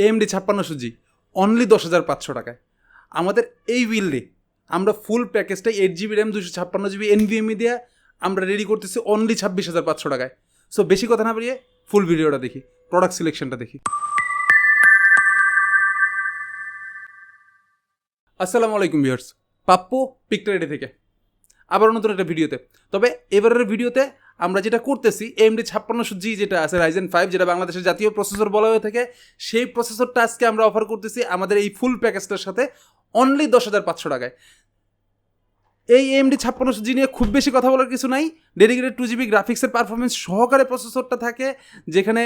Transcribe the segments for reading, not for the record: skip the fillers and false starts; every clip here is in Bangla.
AMD 5600G অনলি 10,500 টাকায়। আমাদের এই বিল্ডে আমরা ফুল প্যাকেজটা 8GB RAM 256GB NVMe দিয়ে আমরা রেডি করতেছি অনলি 26,500 টাকায়। সো বেশি কথা না বাড়িয়ে ফুল ভিডিওটা দেখি, প্রোডাক্ট সিলেকশনটা দেখি। আসসালামু আলাইকুম ভিউয়ার্স, পাপ্পু পিকটারেডি থেকে আবার নতুন একটা ভিডিওতে। তবে এবারের ভিডিওতে আমরা যেটা করতেছি AMD 5600G যেটা আছে Ryzen 5, যেটা বাংলাদেশের জাতীয় প্রসেসর বলা হয়ে থাকে, সেই প্রসেসরটা আজকে আমরা অফার করতেছি আমাদের এই ফুল প্যাকেজটার সাথে অনলি 10,500 টাকায়। এই AMD 5600G নিয়ে খুব বেশি কথা বলার কিছু নাই। ডেডিকেটেড 2GB গ্রাফিক্সের পারফরমেন্স সহকারে প্রসেসরটা থাকে, যেখানে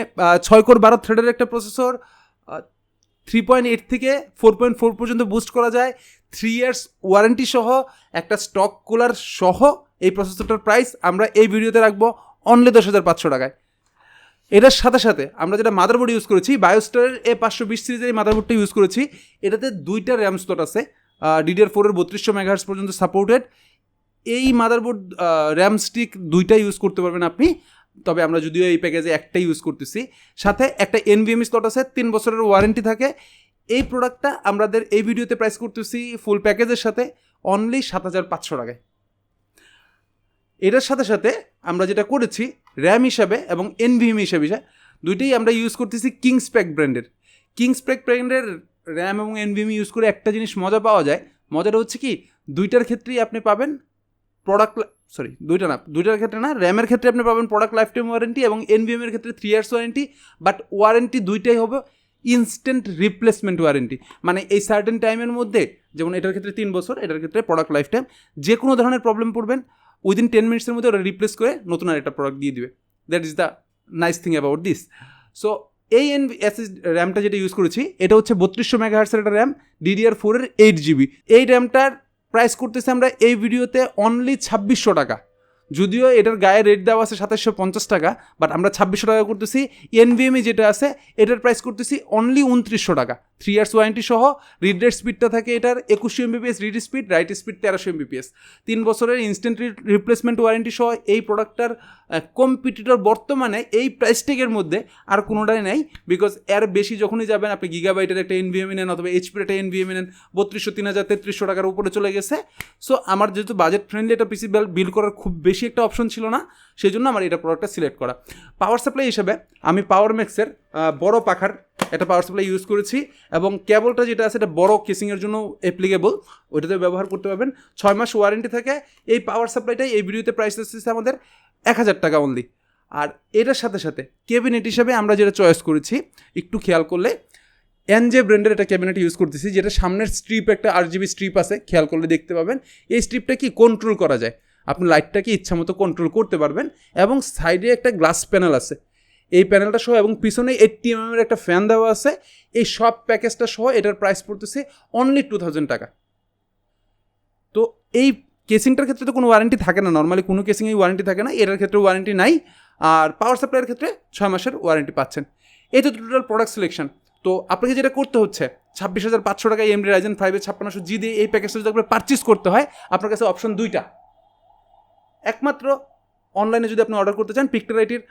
6 কোর 12 থ্রেডের একটা প্রসেসর, 3.8 থেকে 4.4 পর্যন্ত বুস্ট করা যায়, 3 ইয়ার্স ওয়ারেন্টি সহ, একটা স্টক কুলার সহ এই প্রসেসরটার প্রাইস আমরা এই ভিডিওতে রাখবো অনলি 10,500 টাকায়। এটার সাথে সাথে আমরা যেটা মাদারবোর্ড ইউজ করেছি, বায়োস্টারের A520 সিরিজের এই মাদারবোর্ডটা ইউজ করেছি। এটাতে 2টা র্যাম স্লট আছে, DDR4 এর 3200 মেগাহার্টজ পর্যন্ত সাপোর্টেড। এই মাদারবোর্ড র্যাম স্টিক 2টা ইউজ করতে পারবেন আপনি, তবে আমরা যদিও এই প্যাকেজে একটাই ইউজ করতেছি। সাথে একটা NVMe স্লট আছে, 3 বছরের ওয়ারেন্টি থাকে। এই প্রোডাক্টটা আমাদের এই ভিডিওতে প্রাইস করতেছি ফুল প্যাকেজের সাথে অনলি 7,500 টাকায়। এটার সাথে সাথে আমরা যেটা করেছি র্যাম হিসাবে এবং NVMe হিসাবে দুইটাই আমরা ইউজ করতেছি কিংস্প্যাক ব্র্যান্ডের। কিংস্প্যাক ব্র্যান্ডের র্যাম এবং NVMe ইউজ করে একটা জিনিস মজা পাওয়া যায়। মজাটা হচ্ছে কি, দুইটার ক্ষেত্রেই আপনি পাবেন দুইটার ক্ষেত্রে না, র্যামের ক্ষেত্রে আপনি পাবেন প্রোডাক্ট লাইফ টাইম ওয়ারেন্টি এবং NVMe এর ক্ষেত্রে 3 ইয়ার্স ওয়ারেন্টি। বাট ওয়ারেন্টি দুইটাই হবে ইনস্ট্যান্ট রিপ্লেসমেন্ট ওয়ারেন্টি, মানে এই সার্টেন টাইমের মধ্যে, যেমন এটার ক্ষেত্রে 3 বছর, এটার ক্ষেত্রে প্রোডাক্ট লাইফ টাইম, যে কোনো ধরনের প্রবলেম পড়বেন উইদিন 10 মিনিটসের মধ্যে ওরা রিপ্লেস করে নতুন আর একটা প্রোডাক্ট দিয়ে দিবে। That is the nice thing about this. So এই র্যামটা যেটা ইউজ করেছি এটা হচ্ছে 3200 মেগাহার্টসের একটা র্যাম, DDR4 এর 8GB। এই র্যামটার প্রাইস করতেছি আমরা এই ভিডিওতে অনলি 2600 টাকা। যদিও এটার গায়ে রেট দেওয়া আছে 2750 টাকা, বাট আমরা 2600 টাকা করতেছি। NVMe যেটা আছে এটার প্রাইস করতেছি অনলি 2900 টাকা, 3 ইয়ার্স ওয়ারেন্টি সহ। রিড রেট স্পিডটা থাকে এটার 2100 MBPS read speed, right speed 1300 MBPS, 3 বছরের ইনস্ট্যান্ট রিপ্লেসমেন্ট ওয়ারেন্টি সহ। এই প্রোডাক্টটার কম্পিটিটর বর্তমানে এই প্রাইস ট্যাগের মধ্যে আর কোনোটাই নেই, বিকজ এর বেশি যখনই যাবেন আপনি গিগাবাইটের একটা NVMe নেন অথবা HPর একটা NVMe নেন, 3200, 3000, 3300 টাকার উপরে চলে গেছে। সো আমার যেহেতু বাজেট ফ্রেন্ডলি একটা পিসি বিল্ড করার খুব বেশি একটা অপশন ছিল না, সেই জন্য আমার এটা প্রোডাক্টটা সিলেক্ট করা। পাওয়ার সাপ্লাই হিসেবে আমি পাওয়ার ম্যাক্সের বড় পাখার একটা পাওয়ার সাপ্লাই ইউজ করেছি, এবং কেবলটা যেটা আছে এটা বড় কেসিংয়ের জন্য অ্যাপ্লিকেবল, ওইটাতে ব্যবহার করতে পারবেন। 6 মাস ওয়ারেন্টি থাকে। এই পাওয়ার সাপ্লাইটাই এই ভিডিওতে প্রাইস আসছে আমাদের 1,000 টাকা অনলি। আর এটার সাথে সাথে ক্যাবিনেট হিসেবে আমরা যেটা চয়েস করেছি, একটু খেয়াল করলে NJ ব্র্যান্ডের একটা ক্যাবিনেট ইউজ করতেছি, যেটা সামনের স্ট্রিপ একটা RGB স্ট্রিপ আছে, খেয়াল করলে দেখতে পাবেন। এই স্ট্রিপটা কি কন্ট্রোল করা যায়, আপনি লাইটটাকে ইচ্ছা মতো কন্ট্রোল করতে পারবেন। এবং সাইডে একটা গ্লাস প্যানেল আছে, এই প্যানেলটা সহ, এবং পিছনে 80mm এর একটা ফ্যান দেওয়া আছে। এই সব প্যাকেজটা সহ এটার প্রাইস পড়তেছে অনলি 2000 টাকা। তো এই কেসিংটার ক্ষেত্রে তো কোনো ওয়ারেন্টি থাকে না, নর্মালি কোনো কেসিংয়েই ওয়ারেন্টি থাকে না, এটার ক্ষেত্রে ওয়ারেন্টি নাই। আর পাওয়ার সাপ্লাইয়ের ক্ষেত্রে 6 মাসের ওয়ারেন্টি পাচ্ছেন। এই তো টোটাল প্রোডাক্ট সিলেকশন। তো আপনাকে যেটা করতে হচ্ছে 26,500 টাকা AMD Ryzen 5 5600G দিয়ে এই প্যাকেজটা যদি আপনার পারচেস করতে হয়, আপনার কাছে অপশন দুইটা। একমাত্র অনলাইনে যদি আপনি অর্ডার করতে চান, পিকটারাইটির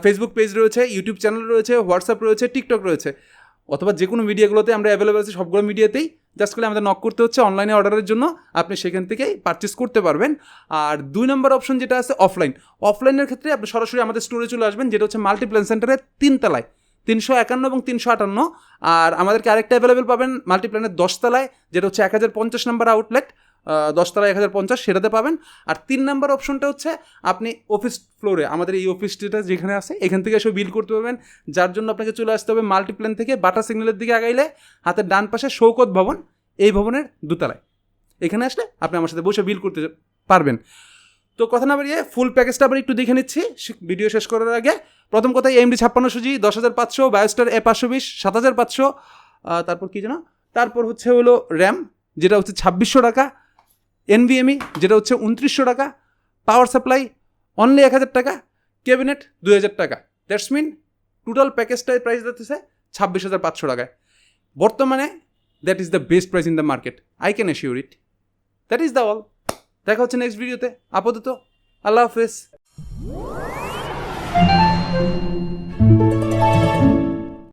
ফেসবুক পেজ রয়েছে, ইউটিউব চ্যানেল রয়েছে, হোয়াটসঅ্যাপ রয়েছে, টিকটক রয়েছে, অথবা যে কোনো মিডিয়াগুলোতে আমরা অ্যাভেলেবল আছি, সবগুলো মিডিয়াতেই। জাস্ট করে আমাদের নক করতে হচ্ছে অনলাইনে অর্ডারের জন্য, আপনি সেখান থেকেই পারচেস করতে পারবেন। আর 2 নম্বর অপশন যেটা আছে অফলাইনের ক্ষেত্রে আপনি সরাসরি আমাদের স্টোরে চলে আসবেন, যেটা হচ্ছে মাল্টিপ্ল্যান সেন্টারের 3 তলায়, 351 এবং 358। আর আমাদেরকে আরেকটা অ্যাভেলেবেল পাবেন মাল্টিপ্ল্যানের 10 তলায়, যেটা হচ্ছে 1050 নম্বর আউটলেট, 10 তলায় 1050, সেটাতে পাবেন। আর 3 নম্বর অপশনটা হচ্ছে আপনি অফিস ফ্লোরে, আমাদের এই অফিসটা যেখানে আছে এখান থেকে এসে বিল করতে পারবেন, যার জন্য আপনাকে চলে আসতে হবে মাল্টিপ্ল্যান থেকে বাটা সিগন্যালের দিকে আগাইলে হাতের ডান পাশে শৌকত ভবন, এই ভবনের 2 তলায়। এখানে আসলে আপনি আমার সাথে বসে বিল করতে পারবেন। তো কথা না বাড়িয়ে ফুল প্যাকেজটা আবার একটু দেখে নিচ্ছি ভিডিও শেষ করার আগে। প্রথম কথা AMD 5600G 10,500, বায়োস্টার A520 7,500, তারপর কি জানো, তারপর হলো র্যাম যেটা হচ্ছে 2600 টাকা, NVMe যেটা হচ্ছে 2900 টাকা, পাওয়ার সাপ্লাই অনলি 1000 টাকা, ক্যাবিনেট 2000 টাকা। দ্যাটস মিন টোটাল প্যাকেজটার প্রাইস দিতেছে 26,500 টাকায়। বর্তমানে that is the best price in the market, I can assure it. That is the all. দেখা হচ্ছে নেক্সট ভিডিওতে। আপাতত আল্লাহ হাফেজ।